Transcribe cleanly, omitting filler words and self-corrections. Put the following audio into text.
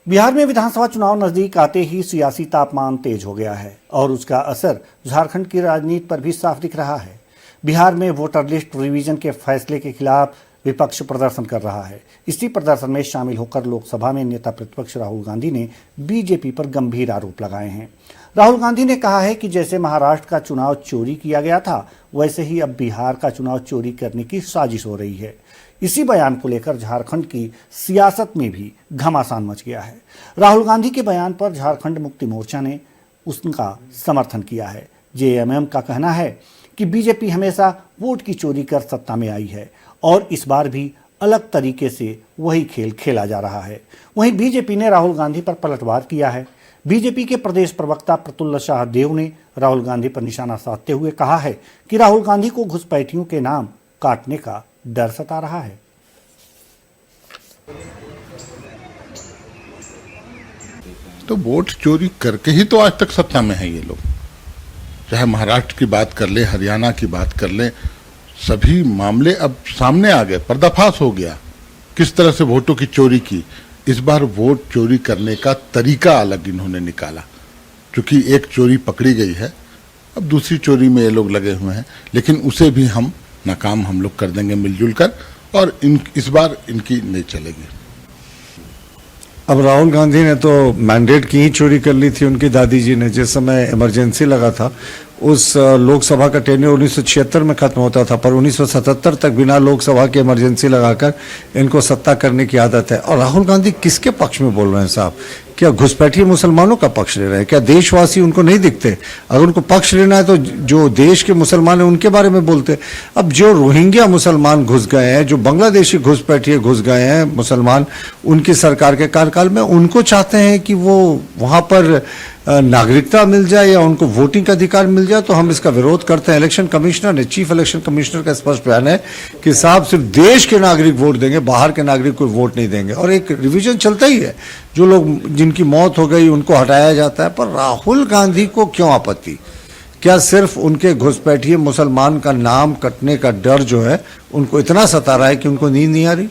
बिहार में विधानसभा चुनाव नजदीक आते ही सियासी तापमान तेज हो गया है और उसका असर झारखंड की राजनीति पर भी साफ दिख रहा है। बिहार में वोटर लिस्ट रिवीजन के फैसले के खिलाफ विपक्ष प्रदर्शन कर रहा है। इसी प्रदर्शन में शामिल होकर लोकसभा में नेता प्रतिपक्ष राहुल गांधी ने बीजेपी पर गंभीर आरोप लगाए हैं। राहुल गांधी ने कहा है कि जैसे महाराष्ट्र का चुनाव चोरी किया गया था, वैसे ही अब बिहार का चुनाव चोरी करने की साजिश हो रही है। इसी बयान को लेकर झारखंड की सियासत में भी घमासान मच गया है। राहुल गांधी के बयान पर झारखंड मुक्ति मोर्चा ने उसका समर्थन किया है। जेएमएम का कहना है कि बीजेपी हमेशा वोट की चोरी कर सत्ता में आई है और इस बार भी अलग तरीके से वही खेल खेला जा रहा है। वहीं बीजेपी ने राहुल गांधी पर पलटवार किया है। बीजेपी के प्रदेश प्रवक्ता प्रफुल्ल शाहदेव ने राहुल गांधी पर निशाना साधते हुए कहा है कि राहुल गांधी को घुसपैठियों के नाम काटने का डर सता रहा है। तो वोट चोरी करके ही तो आज तक सत्ता में है ये लोग। चाहे महाराष्ट्र की बात कर ले, हरियाणा की बात कर ले, सभी मामले अब सामने आ गए, पर्दाफाश हो गया किस तरह से वोटों की चोरी की। इस बार वोट चोरी करने का तरीका अलग इन्होंने निकाला, क्योंकि एक चोरी पकड़ी गई है, अब दूसरी चोरी में ये लोग लगे हुए हैं, लेकिन उसे भी हम नाकाम हम लोग कर देंगे मिलजुल कर, और इस बार इनकी नहीं चलेगी। अब राहुल गांधी ने तो मैंडेट की ही चोरी कर ली थी उनकी दादी जी ने। जिस समय इमरजेंसी लगा था, उस लोकसभा का टेन्योर 1976 में खत्म होता था, पर 1977 तक बिना लोकसभा के इमरजेंसी लगाकर इनको सत्ता करने की आदत है। और राहुल गांधी किसके पक्ष में बोल रहे हैं साहब? क्या घुसपैठिए मुसलमानों का पक्ष ले रहे हैं? क्या देशवासी उनको नहीं दिखते? अगर उनको पक्ष लेना है तो जो देश के मुसलमान हैं उनके बारे में बोलते। अब जो रोहिंग्या मुसलमान घुस गए हैं, जो बांग्लादेशी घुसपैठिए घुस गए हैं मुसलमान उनकी सरकार के कार्यकाल में, उनको चाहते हैं कि वो वहां पर नागरिकता मिल जाए या उनको वोटिंग का अधिकार मिल जाए, तो हम इसका विरोध करते हैं। इलेक्शन कमिश्नर ने, चीफ इलेक्शन कमिश्नर का स्पष्ट बयान है कि साहब सिर्फ देश के नागरिक वोट देंगे, बाहर के नागरिक कोई वोट नहीं देंगे। और एक रिवीजन चलता ही है, जो लोग जिनकी मौत हो गई उनको हटाया जाता है। पर राहुल गांधी को क्यों आपत्ति? क्या सिर्फ उनके घुसपैठिए मुसलमान का नाम कटने का डर जो है उनको इतना सता रहा है कि उनको नींद नहीं आ रही?